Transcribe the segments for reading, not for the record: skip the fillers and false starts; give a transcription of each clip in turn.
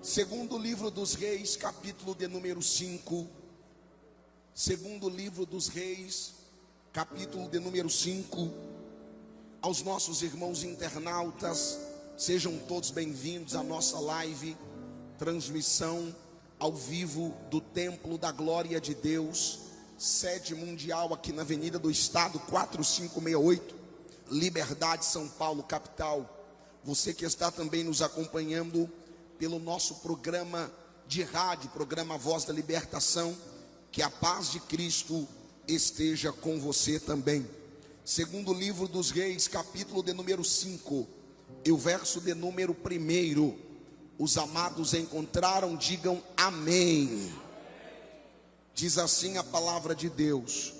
Segundo livro dos Reis, capítulo de número 5. Segundo livro dos Reis, capítulo de número 5. Aos nossos irmãos internautas, sejam todos bem-vindos à nossa live, transmissão ao vivo do Templo da Glória de Deus, sede mundial aqui na Avenida do Estado 4568, Liberdade, São Paulo, capital. Você que está também nos acompanhando pelo nosso programa de rádio, programa Voz da Libertação, que a paz de Cristo esteja com você também. Segundo livro dos Reis, capítulo de número 5, e o verso de número 1. Os amados encontraram, digam amém. Diz assim a palavra de Deus: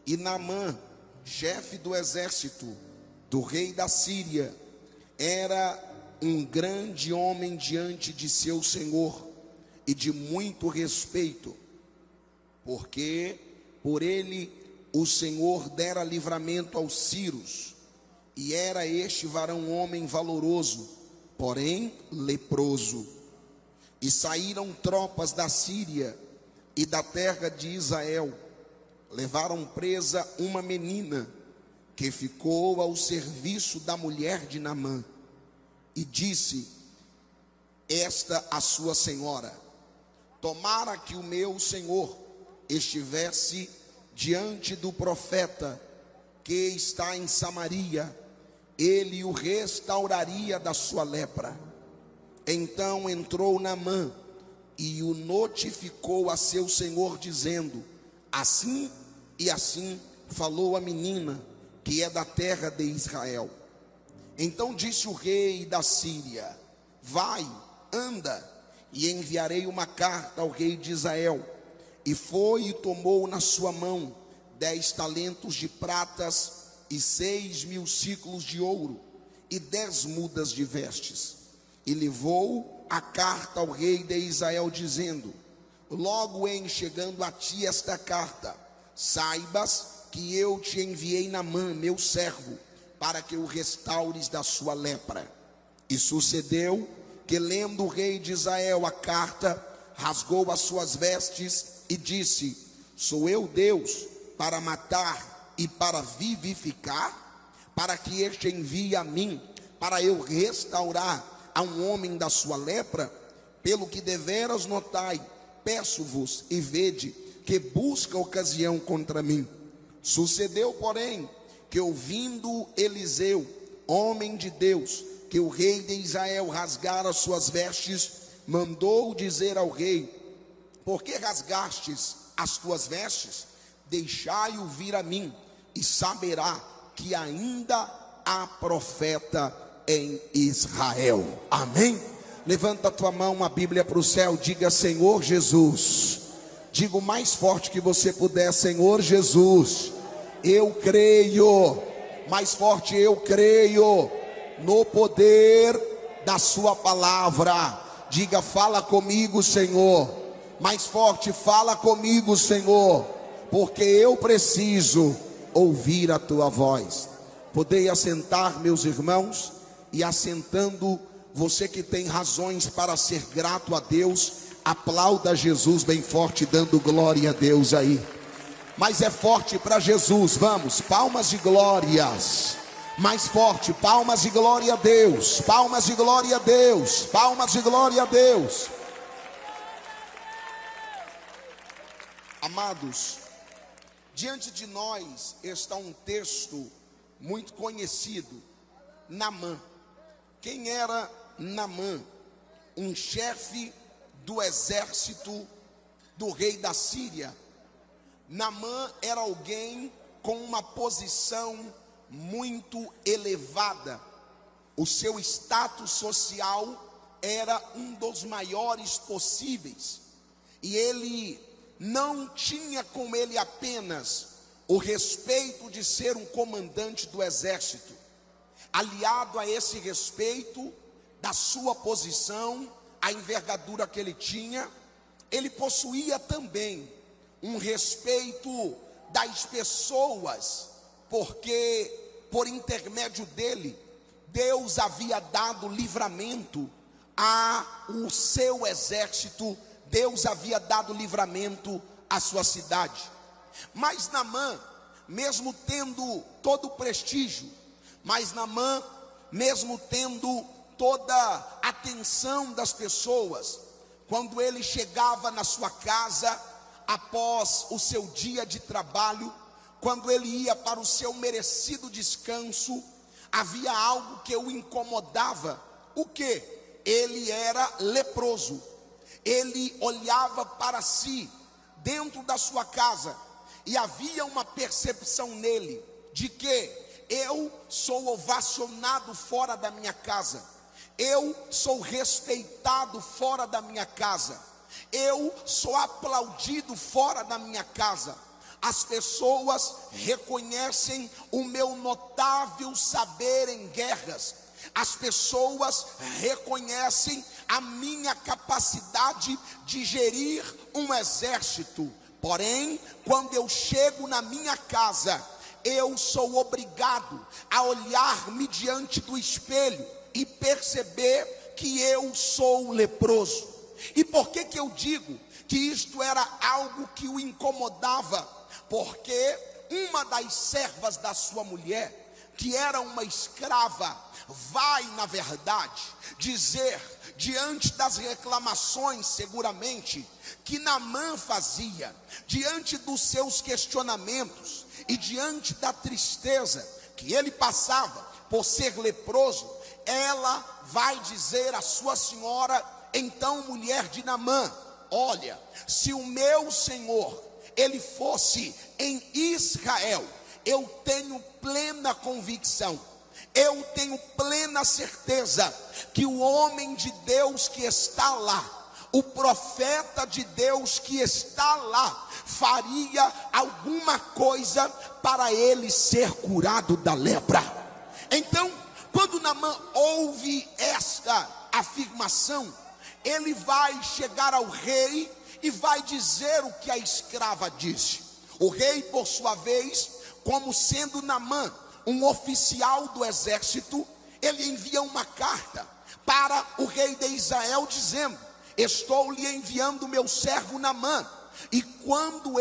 e Naamã, chefe do exército do rei da Síria, era um grande homem diante de seu senhor e de muito respeito, porque por ele o Senhor dera livramento aos sírios, e era este varão homem valoroso, porém leproso. E saíram tropas da Síria e da terra de Israel, levaram presa uma menina que ficou ao serviço da mulher de Naamã, e disse esta a sua senhora: tomara que o meu senhor estivesse diante do profeta que está em Samaria, ele o restauraria da sua lepra. Então entrou Naamã e o notificou a seu senhor, dizendo: assim e assim falou a menina, que é da terra de Israel. Então disse o rei da Síria: vai, anda, e enviarei uma carta ao rei de Israel. E foi e tomou na sua mão 10 talentos de pratas e 6.000 ciclos de ouro e 10 mudas de vestes. E levou a carta ao rei de Israel, dizendo: logo em chegando a ti esta carta, saibas que eu te enviei Naamã, meu servo, para que o restaures da sua lepra. E sucedeu que, lendo o rei de Israel a carta, rasgou as suas vestes e disse: sou eu Deus para matar e para vivificar? Para que este envie a mim, para eu restaurar a um homem da sua lepra? Pelo que deveras notai, peço-vos e vede que busca ocasião contra mim. Sucedeu, porém, que ouvindo Eliseu, homem de Deus, que o rei de Israel rasgara suas vestes, mandou dizer ao rei: por que rasgastes as tuas vestes? Deixai-o vir a mim, e saberá que ainda há profeta em Israel. Amém? Levanta a tua mão, a Bíblia para o céu, diga: Senhor Jesus. Diga o mais forte que você puder: Senhor Jesus, eu creio. Mais forte: eu creio no poder da sua palavra. Diga: fala comigo, Senhor. Mais forte: fala comigo, Senhor, porque eu preciso ouvir a tua voz. Podei assentar, meus irmãos, e assentando, você que tem razões para ser grato a Deus, aplauda Jesus bem forte, dando glória a Deus aí. Mas é forte para Jesus, vamos, palmas de glórias. Mais forte, palmas de glória a Deus, palmas de glória a Deus, palmas de glória a Deus. Amados, diante de nós está um texto muito conhecido, Naamã. Quem era Naamã? Um chefe do exército do rei da Síria. Naamã era alguém com uma posição muito elevada. O seu status social era um dos maiores possíveis. E ele não tinha com ele apenas o respeito de ser um comandante do exército. Aliado a esse respeito da sua posição, a envergadura que ele tinha, ele possuía também um respeito das pessoas, porque por intermédio dele, Deus havia dado livramento o seu exército, Deus havia dado livramento à sua cidade. Mas Naamã, mesmo tendo todo o prestígio, mesmo tendo toda a atenção das pessoas, quando ele chegava na sua casa, após o seu dia de trabalho, quando ele ia para o seu merecido descanso, havia algo que o incomodava. O que? Ele era leproso. Ele olhava para si, dentro da sua casa, e havia uma percepção nele, de que eu sou ovacionado fora da minha casa, eu sou respeitado fora da minha casa, eu sou aplaudido fora da minha casa. As pessoas reconhecem o meu notável saber em guerras. As pessoas reconhecem a minha capacidade de gerir um exército. Porém, quando eu chego na minha casa, eu sou obrigado a olhar-me diante do espelho e perceber que eu sou leproso. E por que eu digo que isto era algo que o incomodava? Porque uma das servas da sua mulher, que era uma escrava, vai, na verdade, dizer, diante das reclamações, seguramente, que Naamã fazia, diante dos seus questionamentos, e diante da tristeza que ele passava por ser leproso, ela vai dizer à sua senhora, então mulher de Naamã: olha, se o meu senhor, ele fosse em Israel, eu tenho plena convicção, eu tenho plena certeza que o homem de Deus que está lá, o profeta de Deus que está lá, faria alguma coisa para ele ser curado da lepra. Então, quando Naamã ouve esta afirmação, ele vai chegar ao rei e vai dizer o que a escrava disse. O rei, por sua vez, como sendo Naamã um oficial do exército, ele envia uma carta para o rei de Israel dizendo: estou lhe enviando meu servo Naamã, e quando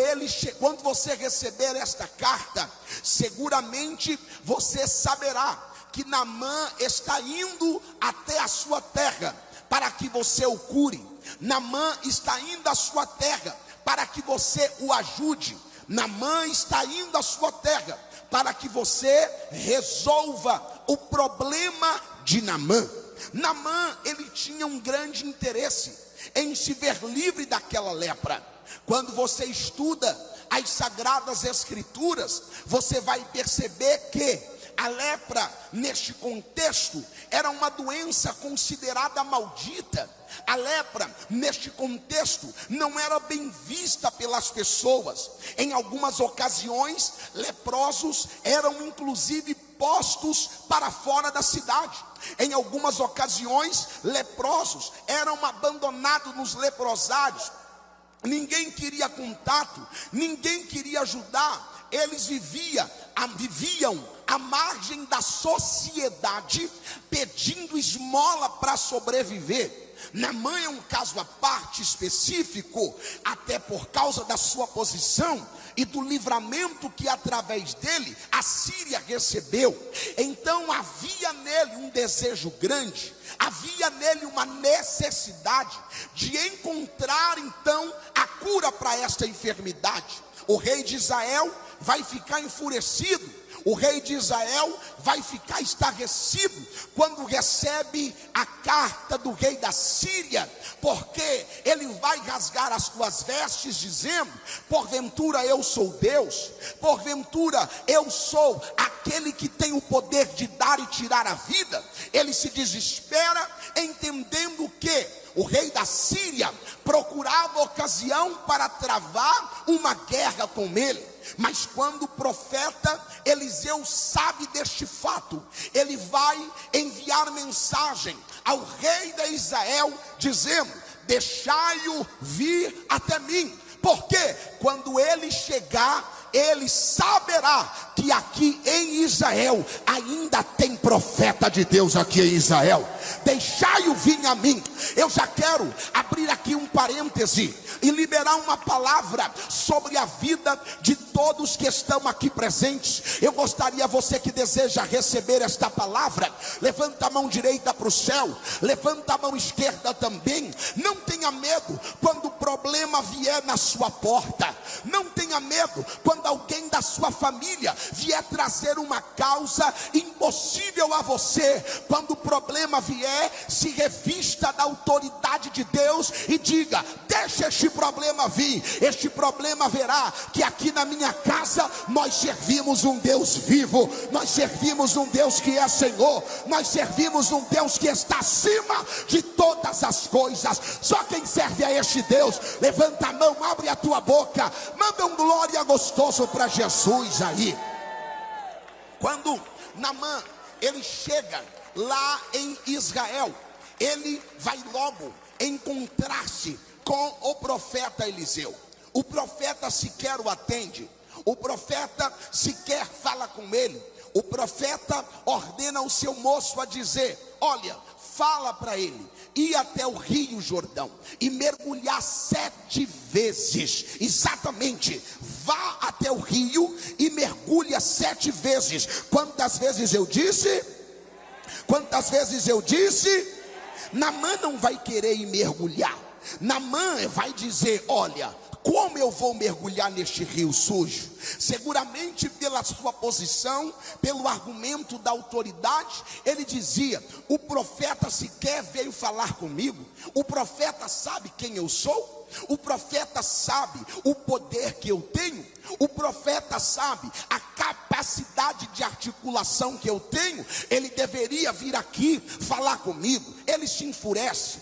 você receber esta carta, seguramente você saberá que Naamã está indo até a sua terra para que você o cure. Naamã está indo à sua terra para que você o ajude. Naamã está indo à sua terra para que você resolva o problema de Naamã. Naamã, ele tinha um grande interesse em se ver livre daquela lepra. Quando você estuda as Sagradas Escrituras, você vai perceber que a lepra, neste contexto, era uma doença considerada maldita. A lepra, neste contexto, não era bem vista pelas pessoas. Em algumas ocasiões, leprosos eram inclusive postos para fora da cidade. Em algumas ocasiões, leprosos eram abandonados nos leprosários. Ninguém queria contato, ninguém queria ajudar. Eles viviam à margem da sociedade, pedindo esmola para sobreviver. Naamã é um caso à parte específico, até por causa da sua posição e do livramento que através dele a Síria recebeu. Então havia nele um desejo grande, havia nele uma necessidade de encontrar então a cura para esta enfermidade. O rei de Israel vai ficar enfurecido, o rei de Israel vai ficar estarrecido quando recebe a carta do rei da Síria, porque ele vai rasgar as suas vestes dizendo: porventura eu sou Deus, porventura eu sou aquele que tem o poder de dar e tirar a vida. Ele se desespera, entendendo que o rei da Síria procurava ocasião para travar uma guerra com ele. Mas quando o profeta Eliseu sabe deste fato, ele vai enviar mensagem ao rei de Israel dizendo: deixai-o vir até mim, porque quando ele chegar, ele saberá que aqui em Israel ainda tem profeta de Deus aqui em Israel. Deixai-o vir a mim. Eu já quero abrir aqui um parêntese e liberar uma palavra sobre a vida de todos que estão aqui presentes. Eu gostaria, você que deseja receber esta palavra, levanta a mão direita para o céu, levanta a mão esquerda também. Não tenha medo quando o problema vier na sua porta. Não tenha medo quando alguém da sua família vier trazer uma causa impossível a você. Quando o problema vier, se revista da autoridade de Deus e diga: deixa este problema vir. Este problema verá que aqui na minha casa nós servimos um Deus vivo, nós servimos um Deus que é Senhor, nós servimos um Deus que está acima de todas as coisas. Só quem serve a este Deus, levanta a mão, abre a tua boca, manda um glória gostoso para Jesus aí. Quando Naamã, ele chega lá em Israel, ele vai logo encontrar-se com o profeta Eliseu. O profeta sequer o atende, o profeta sequer fala com ele. O profeta ordena o seu moço a dizer: olha, fala para ele ir até o rio Jordão e mergulhar 7 vezes, exatamente, vá até o rio e mergulha 7 vezes. Quantas vezes eu disse? Quantas vezes eu disse? Naamã não vai querer ir mergulhar. Naamã vai dizer: olha, como eu vou mergulhar neste rio sujo? Seguramente pela sua posição, pelo argumento da autoridade, ele dizia: o profeta sequer veio falar comigo, o profeta sabe quem eu sou, o profeta sabe o poder que eu tenho, o profeta sabe a capacidade de articulação que eu tenho, ele deveria vir aqui falar comigo. Ele se enfurece: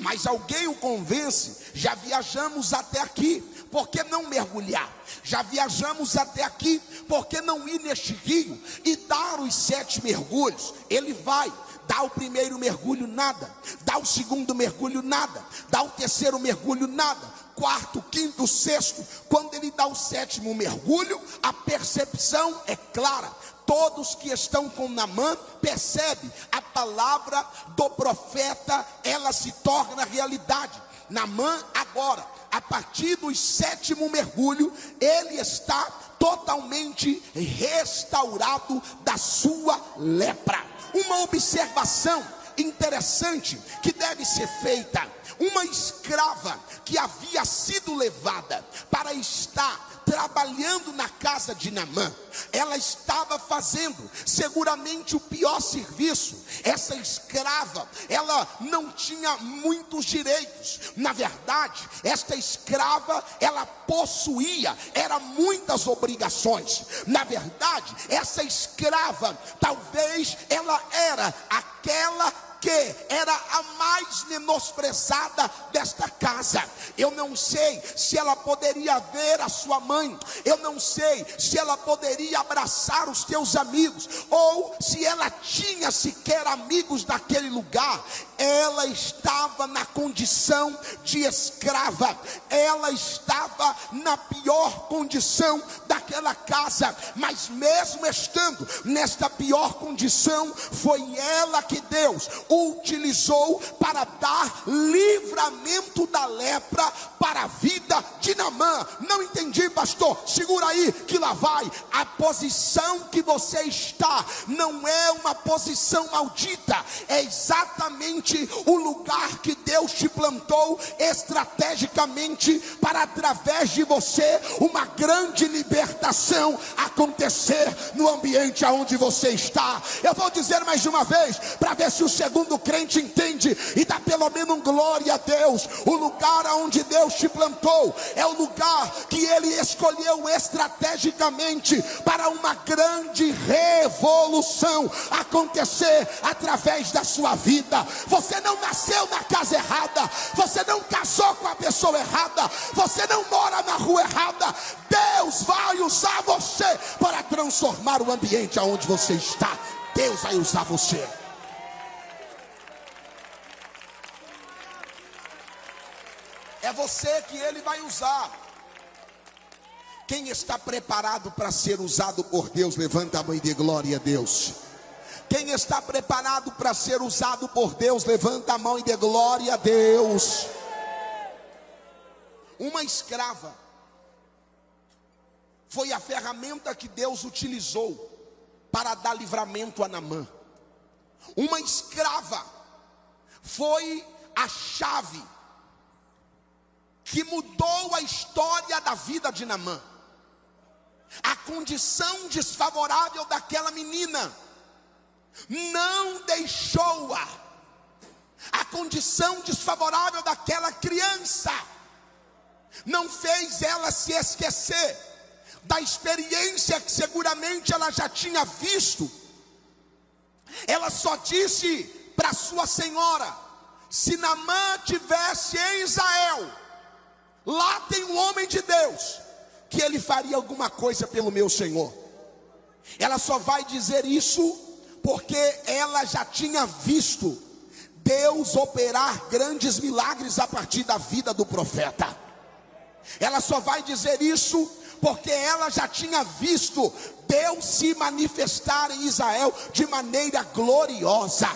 mas alguém o convence, já viajamos até aqui, por que não mergulhar? Já viajamos até aqui, por que não ir neste rio e dar os 7 mergulhos? Ele vai, dá o primeiro mergulho, nada, dá o segundo mergulho, nada, dá o terceiro mergulho, nada, quarto, quinto, sexto. Quando ele dá o 7º mergulho, a percepção é clara. Todos que estão com Naamã percebem a palavra do profeta, ela se torna realidade. Naamã agora, a partir do 7º mergulho, ele está totalmente restaurado da sua lepra. Uma observação interessante que deve ser feita: uma escrava que havia sido levada para estar trabalhando na casa de Naamã, ela estava fazendo seguramente o pior serviço. Essa escrava, ela não tinha muitos direitos. Na verdade, esta escrava, ela possuía, eram muitas obrigações. Na verdade, essa escrava, talvez ela era aquela que era a mais menosprezada desta casa. Eu não sei se ela poderia ver a sua mãe, eu não sei se ela poderia abraçar os teus amigos, ou se ela tinha sequer amigos naquele lugar. Ela estava na condição de escrava, ela estava na pior condição daquela casa, mas mesmo estando nesta pior condição, foi ela que Deus utilizou para dar livramento da lepra para a vida de Naamã. Não entendi, pastor? Segura aí que lá vai. A posição que você está não é uma posição maldita, é exatamente o lugar que Deus te plantou estrategicamente para, através de você, uma grande libertação acontecer no ambiente aonde você está. Eu vou dizer mais uma vez, para ver se o segundo crente entende e dá pelo menos um glória a Deus. O lugar aonde Deus te plantou é o lugar que Ele escolheu estrategicamente para uma grande revolução acontecer através da sua vida. Você não nasceu na casa errada, você não casou com a pessoa errada, você não mora na rua errada. Deus vai usar você para transformar o ambiente aonde você está. Deus vai usar você. É você que Ele vai usar. Quem está preparado para ser usado por Deus, levanta a mão e dê glória a Deus. Quem está preparado para ser usado por Deus, levanta a mão e dê glória a Deus. Uma escrava foi a ferramenta que Deus utilizou para dar livramento a Naamã. Uma escrava foi a chave que mudou a história da vida de Naamã. A condição desfavorável daquela menina não deixou-a. A condição desfavorável daquela criança não fez ela se esquecer da experiência que seguramente ela já tinha visto. Ela só disse para sua senhora: se Naamã tivesse em Israel, lá tem um homem de Deus, que ele faria alguma coisa pelo meu senhor. Ela só vai dizer isso porque ela já tinha visto Deus operar grandes milagres a partir da vida do profeta. Ela só vai dizer isso porque ela já tinha visto Deus se manifestar em Israel de maneira gloriosa.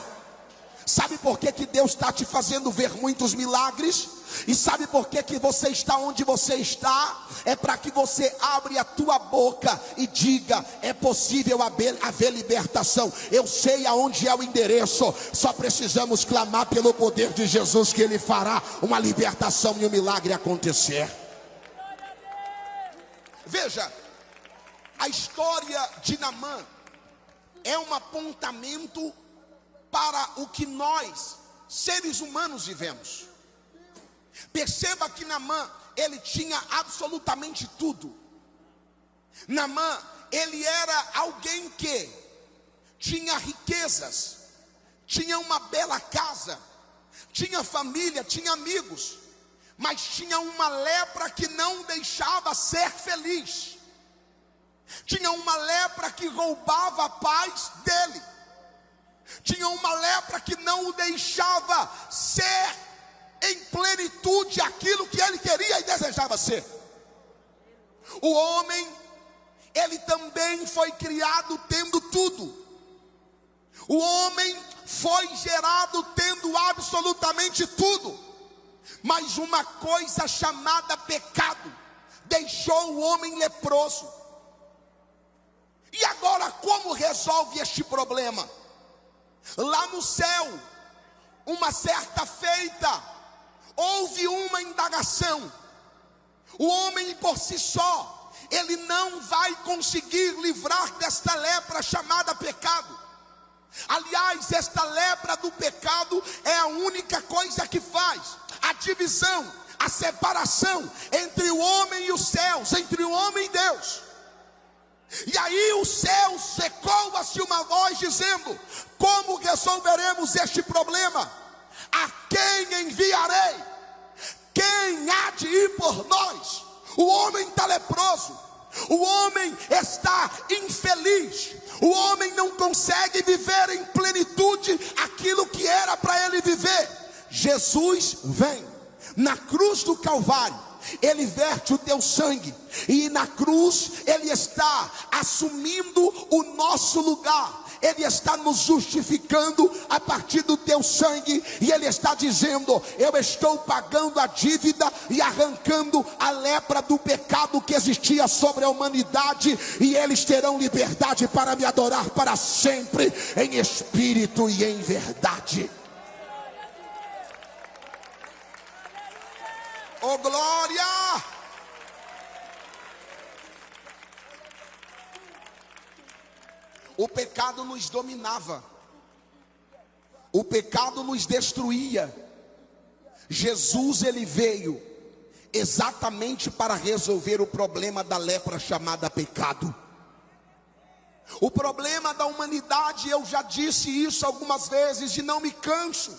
Sabe por que Deus está te fazendo ver muitos milagres? E sabe por que você está onde você está? É para que você abra a tua boca e diga: é possível haver libertação. Eu sei aonde é o endereço, só precisamos clamar pelo poder de Jesus, que Ele fará uma libertação e um milagre acontecer. Veja, a história de Naamã é um apontamento para o que nós, seres humanos, vivemos. Perceba que Naamã, ele tinha absolutamente tudo. Naamã, ele era alguém que tinha riquezas, tinha uma bela casa, tinha família, tinha amigos, mas tinha uma lepra que não deixava ser feliz. Tinha uma lepra que roubava a paz dele. Tinha uma lepra que não o deixava ser em plenitude aquilo que ele queria e desejava ser. O homem, ele também foi criado tendo tudo. O homem foi gerado tendo absolutamente tudo. Mas uma coisa chamada pecado deixou o homem leproso. E agora, como resolve este problema? Lá no céu, uma certa feita, houve uma indagação. O homem por si só, ele não vai conseguir livrar desta lepra chamada pecado. Aliás, esta lepra do pecado é a única coisa que faz a divisão, a separação entre o homem e os céus, entre o homem e Deus. E aí o céu ecoa-se uma voz dizendo: como resolveremos este problema? A quem enviarei? Quem há de ir por nós? O homem está leproso, o homem está infeliz, o homem não consegue viver em plenitude aquilo que era para ele viver. Jesus vem na cruz do Calvário, ele verte o teu sangue, e na cruz ele está assumindo o nosso lugar. Ele está nos justificando a partir do teu sangue, e ele está dizendo: eu estou pagando a dívida e arrancando a lepra do pecado que existia sobre a humanidade, e eles terão liberdade para me adorar para sempre, em espírito e em verdade. Oh glória! O pecado nos dominava, o pecado nos destruía. Jesus, ele veio exatamente para resolver o problema da lepra chamada pecado. O problema da humanidade, eu já disse isso algumas vezes e não me canso,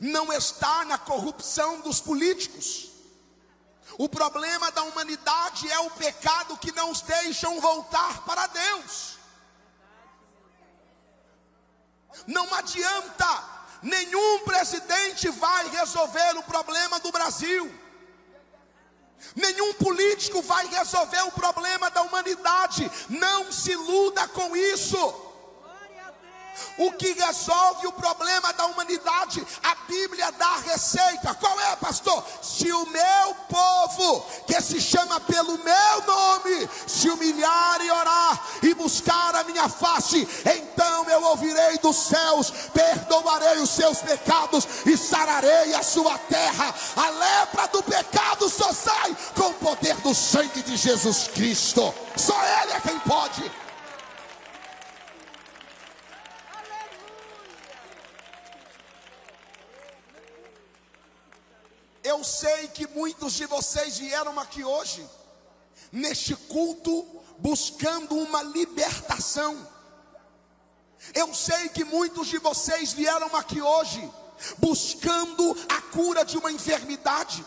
não está na corrupção dos políticos. O problema da humanidade é o pecado que não os deixam voltar para Deus. Não adianta, nenhum presidente vai resolver o problema do Brasil. Nenhum político vai resolver o problema da humanidade. Não se iluda com isso. O que resolve o problema da humanidade, a Bíblia dá a receita. Qual é, pastor? Se o meu povo, que se chama pelo meu nome, se humilhar e orar e buscar a minha face, então eu ouvirei dos céus, perdoarei os seus pecados e sararei a sua terra. A lepra do pecado só sai com o poder do sangue de Jesus Cristo. Só Ele é quem pode. Eu sei que muitos de vocês vieram aqui hoje, neste culto, buscando uma libertação. Eu sei que muitos de vocês vieram aqui hoje, buscando a cura de uma enfermidade.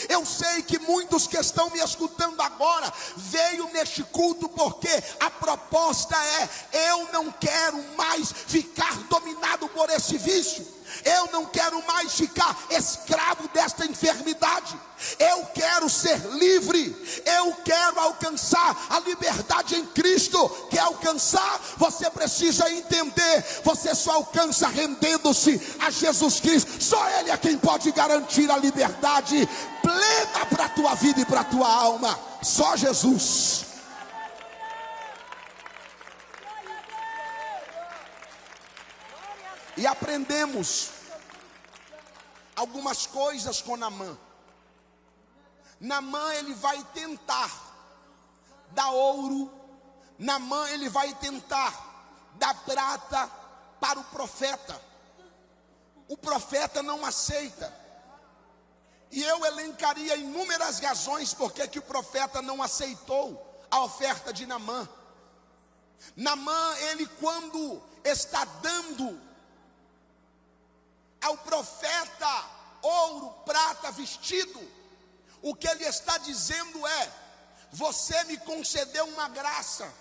Eu sei que muitos que estão me escutando agora veio neste culto porque a proposta é: eu não quero mais ficar dominado por esse vício, eu não quero mais ficar escravo desta enfermidade, eu quero ser livre, eu quero alcançar a liberdade em Cristo. Quer alcançar? Você precisa entender, você só alcança rendendo-se a Jesus Cristo. Só Ele é quem pode garantir a liberdade plena para a tua vida e para a tua alma. Só Jesus. E aprendemos algumas coisas com Naamã. Naamã, ele vai tentar dar ouro. Naamã, ele vai tentar dar prata para o profeta. O profeta não aceita. E eu elencaria inúmeras razões por que o profeta não aceitou a oferta de Naamã. Naamã, ele quando está dando ao profeta ouro, prata, vestido, o que ele está dizendo é: você me concedeu uma graça,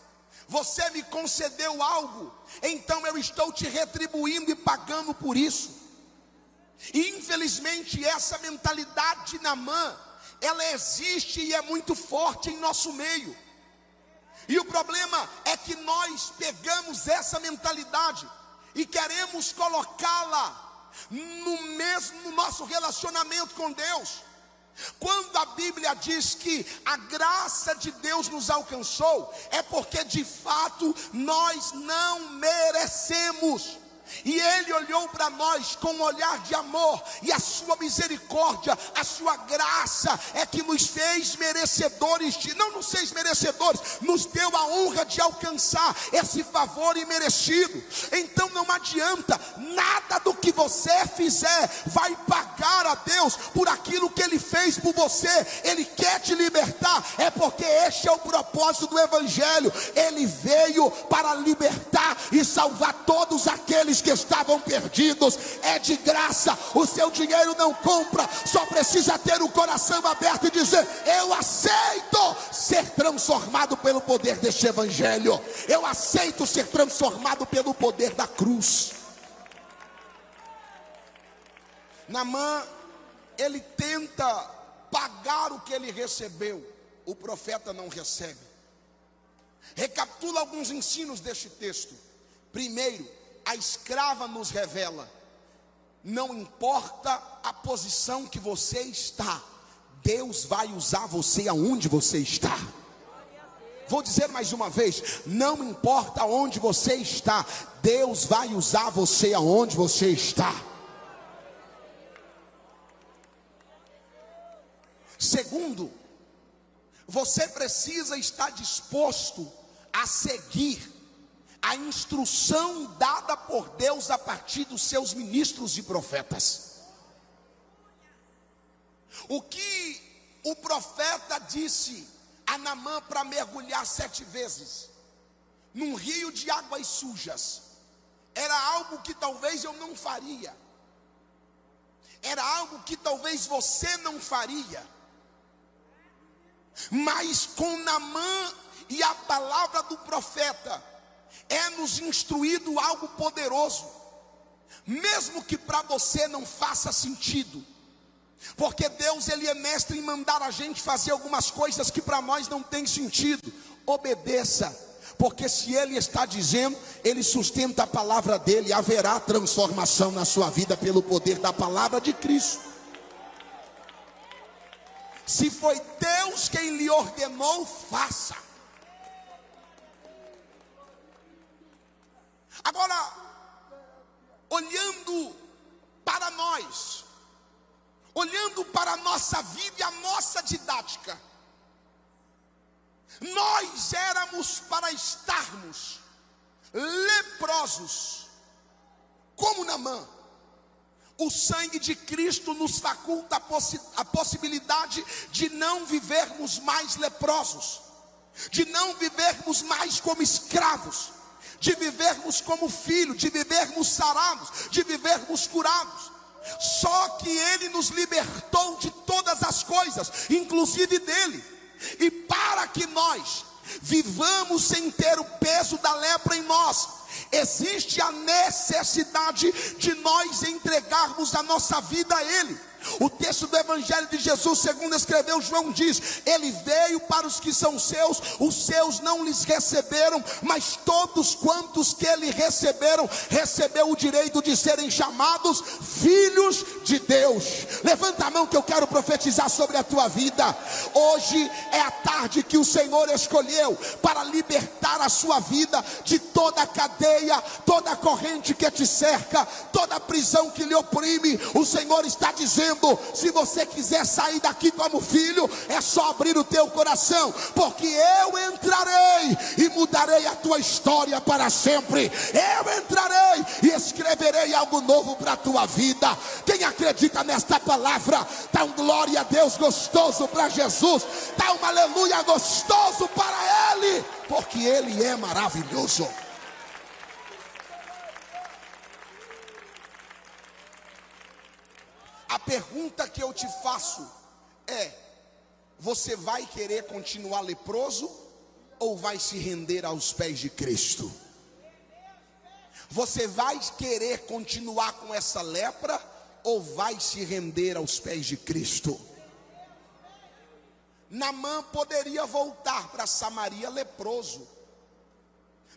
você me concedeu algo, então eu estou te retribuindo e pagando por isso. E infelizmente essa mentalidade de Naamã, ela existe e é muito forte em nosso meio. E o problema é que nós pegamos essa mentalidade e queremos colocá-la no nosso relacionamento com Deus. Quando a Bíblia diz que a graça de Deus nos alcançou, é porque de fato nós não merecemos. E Ele olhou para nós com um olhar de amor, e a sua misericórdia, a sua graça é que nos fez merecedores não nos fez merecedores, nos deu a honra de alcançar esse favor imerecido. Então não adianta, nada do que você fizer vai pagar a Deus por aquilo que Ele fez por você. Ele quer te libertar, é porque este é o propósito do Evangelho. Ele veio para libertar e salvar todos aqueles que estavam perdidos. É de graça, o seu dinheiro não compra, só precisa ter o coração aberto e dizer: eu aceito ser transformado pelo poder deste Evangelho, eu aceito ser transformado pelo poder da cruz. Naamã, ele tenta pagar o que ele recebeu, o profeta não recebe. Recapitula alguns ensinos deste texto. Primeiro, a escrava nos revela: não importa a posição que você está, Deus vai usar você aonde você está. Vou dizer mais uma vez: não importa onde você está, Deus vai usar você aonde você está. Segundo, você precisa estar disposto a seguir a instrução dada por Deus a partir dos seus ministros e profetas. O que o profeta disse a Naamã para mergulhar 7 vezes num rio de águas sujas, era algo que talvez eu não faria, era algo que talvez você não faria. Mas com Naamã e a palavra do profeta, é nos instruído algo poderoso, mesmo que para você não faça sentido. Porque Deus, Ele é mestre em mandar a gente fazer algumas coisas que para nós não tem sentido. Obedeça, porque se Ele está dizendo, Ele sustenta a palavra dEle. Haverá transformação na sua vida pelo poder da palavra de Cristo. Se foi Deus quem lhe ordenou, faça. Agora, olhando para nós, olhando para a nossa vida e a nossa didática, nós éramos para estarmos leprosos, como Naamã. O sangue de Cristo nos faculta a possibilidade de não vivermos mais leprosos, de não vivermos mais como escravos, de vivermos como filhos, de vivermos sarados, de vivermos curados. Só que Ele nos libertou de todas as coisas, inclusive dele. E para que nós vivamos sem ter o peso da lepra em nós, existe a necessidade de nós entregarmos a nossa vida a Ele. O texto do Evangelho de Jesus, segundo escreveu João, diz: Ele veio para os que são seus, os seus não lhes receberam, mas todos quantos que Ele receberam, recebeu o direito de serem chamados filhos de Deus. Levanta a mão que eu quero profetizar sobre a tua vida. Hoje é a tarde que o Senhor escolheu para libertar a sua vida de toda a cadeia, toda a corrente que te cerca, toda a prisão que lhe oprime. O Senhor está dizendo: se você quiser sair daqui como filho, é só abrir o teu coração, porque eu entrarei e mudarei a tua história para sempre. Eu entrarei e escreverei algo novo para a tua vida. Quem acredita nesta palavra, dá um glória a Deus gostoso para Jesus, dá um aleluia gostoso para Ele, porque Ele é maravilhoso. A pergunta que eu te faço é: você vai querer continuar leproso ou vai se render aos pés de Cristo? Você vai querer continuar com essa lepra ou vai se render aos pés de Cristo? Naamã poderia voltar para Samaria leproso.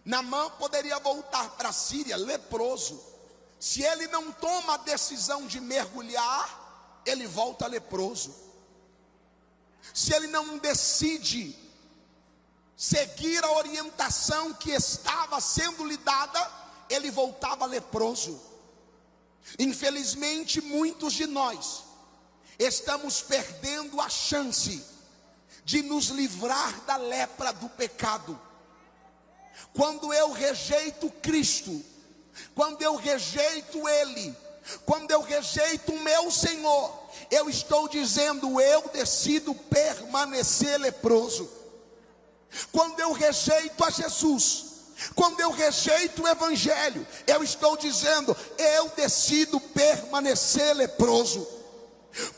Naamã poderia voltar para a Síria leproso. Se ele não toma a decisão de mergulhar, ele volta leproso. Se ele não decide seguir a orientação que estava sendo lhe dada, ele voltava leproso. Infelizmente, muitos de nós estamos perdendo a chance de nos livrar da lepra do pecado. Quando eu rejeito Cristo, quando eu rejeito Ele, quando eu rejeito o meu Senhor, eu estou dizendo: eu decido permanecer leproso. Quando eu rejeito a Jesus, quando eu rejeito o Evangelho, eu estou dizendo: eu decido permanecer leproso.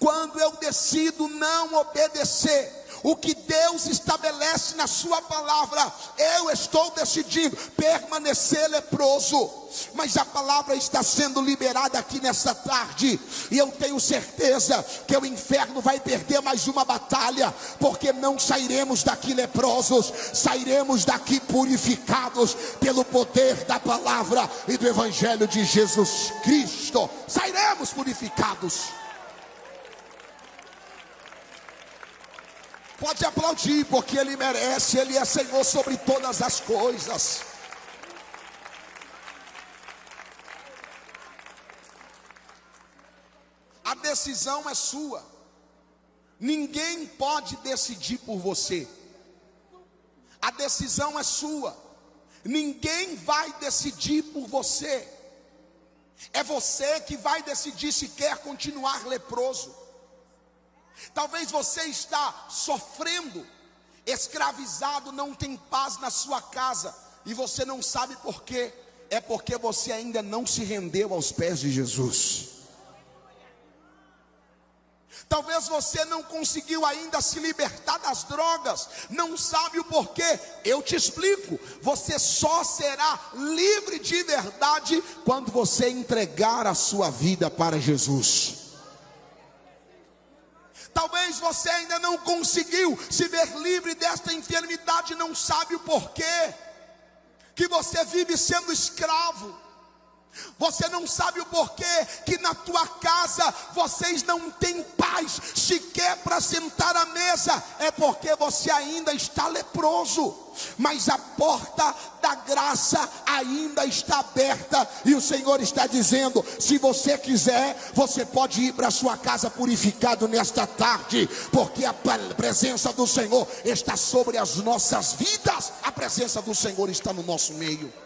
Quando eu decido não obedecer o que Deus estabelece na sua palavra, eu estou decidindo permanecer leproso. Mas a palavra está sendo liberada aqui nessa tarde, e eu tenho certeza que o inferno vai perder mais uma batalha, porque não sairemos daqui leprosos, sairemos daqui purificados pelo poder da palavra e do Evangelho de Jesus Cristo. Sairemos purificados. Pode aplaudir, porque Ele merece. Ele é Senhor sobre todas as coisas. A decisão é sua. Ninguém pode decidir por você. A decisão é sua. Ninguém vai decidir por você. É você que vai decidir se quer continuar leproso. Talvez você está sofrendo, escravizado, não tem paz na sua casa, e você não sabe por quê. É porque você ainda não se rendeu aos pés de Jesus. Talvez você não conseguiu ainda se libertar das drogas, não sabe o porquê. Eu te explico: você só será livre de verdade quando você entregar a sua vida para Jesus. Talvez você ainda não conseguiu se ver livre desta enfermidade, não sabe o porquê que você vive sendo escravo. Você não sabe o porquê que na tua casa vocês não têm paz sequer para sentar à mesa. É porque você ainda está leproso. Mas a porta da graça ainda está aberta. E o Senhor está dizendo: se você quiser, você pode ir para a sua casa purificado nesta tarde. Porque a presença do Senhor está sobre as nossas vidas. A presença do Senhor está no nosso meio.